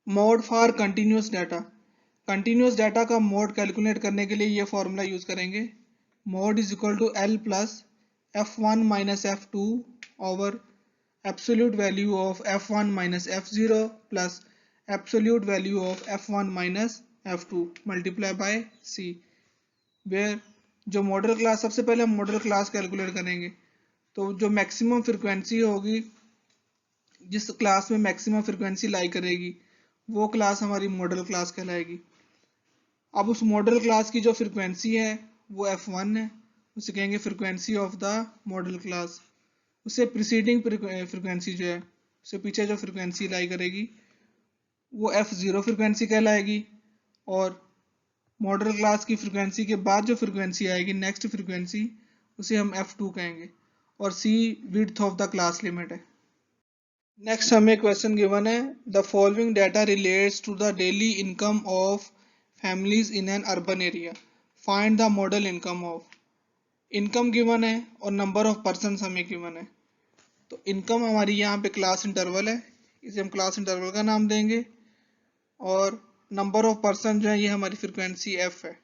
Mode for continuous data. Continuous data का mode calculate करने के लिए ये फॉर्मूला यूज करेंगे। Mode is equal to L plus f1 minus f2 over absolute value of f1 minus f0 plus absolute value of f1 minus f2 multiply by c, where जो modal class, सबसे पहले हम model class calculate करेंगे। तो जो maximum frequency होगी, जिस class में मैक्सिमम फ्रिक्वेंसी लाई करेगी, वो क्लास हमारी मॉडल क्लास कहलाएगी। अब उस मॉडल क्लास की जो फ्रिक्वेंसी है वो f1 है, उसे कहेंगे frequency of the model class. उससे प्रीसीडिंग फ्रिक्वेंसी जो है, उससे पीछे जो फ्रिक्वेंसी लाई करेगी वो f0 फ्रिक्वेंसी कहलाएगी, और मॉडल क्लास की फ्रिक्वेंसी के बाद जो फ्रिक्वेंसी आएगी नेक्स्ट फ्रिक्वेंसी, उसे हम f2 कहेंगे, और c width of the class limit है। नेक्स्ट हमें क्वेश्चन गिवन है, the following data relates to the daily income of families in an urban area, find the modal income of. Income given है और number of person हमें गिवन है। तो income हमारी यहाँ पे क्लास इंटरवल है, इसे हम क्लास इंटरवल का नाम देंगे, और नंबर ऑफ पर्सन जो है ये हमारी फ्रिक्वेंसी f है,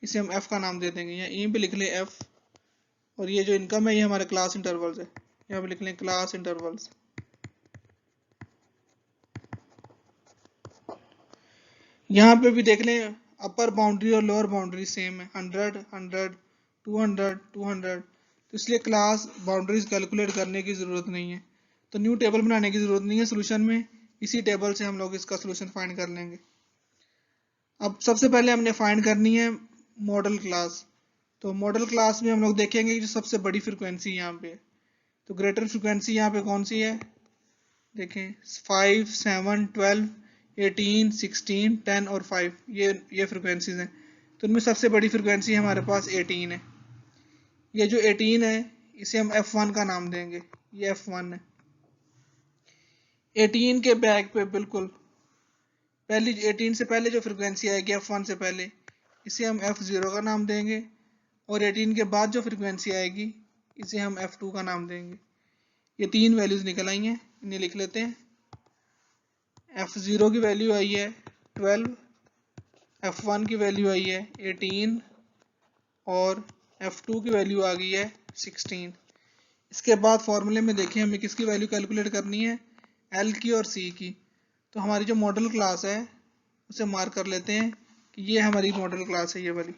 इसे हम f का नाम दे देंगे, यहाँ यहीं पे लिख लें f, और ये जो इनकम है ये हमारे क्लास इंटरवल्स है, यहाँ पे लिख लें क्लास इंटरवल्स। यहाँ पे भी देख लें अपर बाउंड्री और लोअर बाउंड्री सेम है, 100 100 200 200, तो इसलिए क्लास बाउंड्रीज कैलकुलेट करने की ज़रूरत नहीं है, तो न्यू टेबल बनाने की ज़रूरत नहीं है सोल्यूशन में, इसी टेबल से हम लोग इसका सोल्यूशन फाइंड कर लेंगे। अब सबसे पहले हमने फाइंड करनी है मॉडल क्लास। तो मॉडल क्लास में हम लोग देखेंगे कि जो सबसे बड़ी फ्रिक्वेंसी यहाँ पे है, तो ग्रेटर फ्रिक्वेंसी यहाँ पे कौन सी है, देखें 5 7 12 18 16 10 और 5, ये फ्रिक्वेंसीज हैं। तो इनमें सबसे बड़ी फ्रिक्वेंसी हमारे पास 18 है। ये जो 18 है इसे हम f1 का नाम देंगे, ये f1 है। 18 के बैक पे बिल्कुल पहली 18 से पहले जो फ्रिक्वेंसी आएगी f1 से पहले, इसे हम f0 का नाम देंगे, और 18 के बाद जो फ्रिक्वेंसी आएगी इसे हम f2 का नाम देंगे। ये तीन वैल्यूज निकल आई हैं, इन्हें लिख लेते हैं। f0 की वैल्यू आई है 12, f1 की वैल्यू आई है 18, और f2 की वैल्यू आ गई है 16। इसके बाद फॉर्मूले में देखें हमें किसकी वैल्यू कैलकुलेट करनी है, l की और c की। तो हमारी जो मॉडल क्लास है उसे मार्क कर लेते हैं कि ये हमारी मॉडल क्लास है, ये वाली,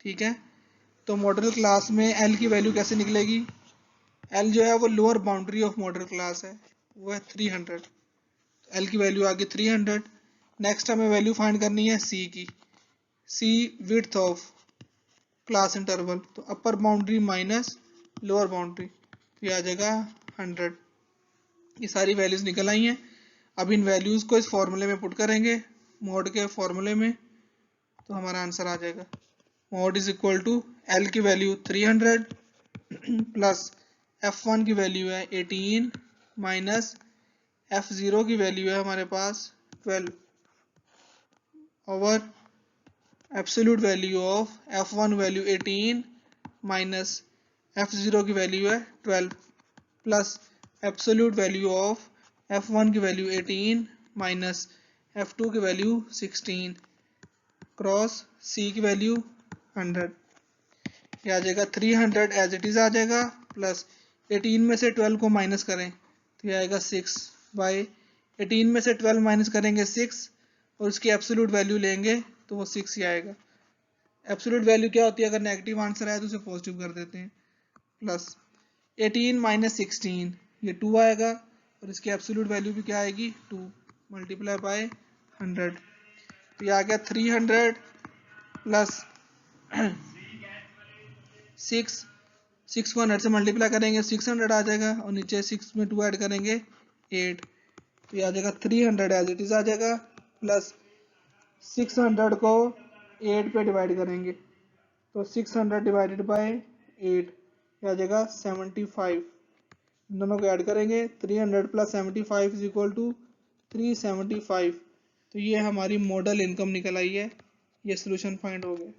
ठीक है। तो मॉडल क्लास में l की वैल्यू कैसे निकलेगी, l जो है वो lower boundary of model class है, वो है 300, l की वैल्यू आ गई 300। नेक्स्ट हमें वैल्यू फाइंड करनी है c की, c width of class interval, तो upper boundary minus lower boundary, तो ये आ जाएगा 100। ये सारी वैल्यूज निकल आई हैं। अब इन वैल्यूज को इस फॉर्मूले में पुट करेंगे, मॉड के फॉर्मूले में, तो हमारा आंसर आ जाएगा। Mode is equal to L की वैल्यू 300 प्लस f1 की वैल्यू है 18 माइनस f0 की वैल्यू है हमारे पास 12 over absolute value of f1 value 18 minus f0 की वैल्यू है 12 plus absolute value of f1 की वैल्यू 18 माइनस f2 की वैल्यू 16 क्रॉस c की वैल्यू 100, ये आ जाएगा 300 एज इट इज़ आ जाएगा, प्लस 18 में से 12 को माइनस करें तो ये आएगा 6 बाई 18 में से 12 माइनस करेंगे 6, और उसकी एब्सोल्यूट वैल्यू लेंगे तो वो 6 ही आएगा। एब्सोल्यूट वैल्यू क्या होती है, अगर नेगेटिव आंसर आए तो उसे पॉजिटिव कर देते हैं, प्लस 18 माइनस 16 ये 2 आएगा, और इसकी एब्सोल्यूट वैल्यू भी क्या आएगी 2 मल्टीप्लाई बाय 100, तो ये आ गया 300 प्लस 6 को 100 से मल्टीप्लाई करेंगे 600 आ जाएगा, और नीचे 6 में 2 ऐड करेंगे 8, तो ये आ जाएगा 300 एज इट इज आ जाएगा, प्लस 600 को 8 पे डिवाइड करेंगे तो 600 डिवाइडेड बाय 8 ये आ जाएगा 75। दोनों को ऐड करेंगे 300 प्लस 75 इज इक्वल टू 375, तो ये हमारी मॉडल इनकम निकल आई है। ये सोल्यूशन फाइंड हो गया।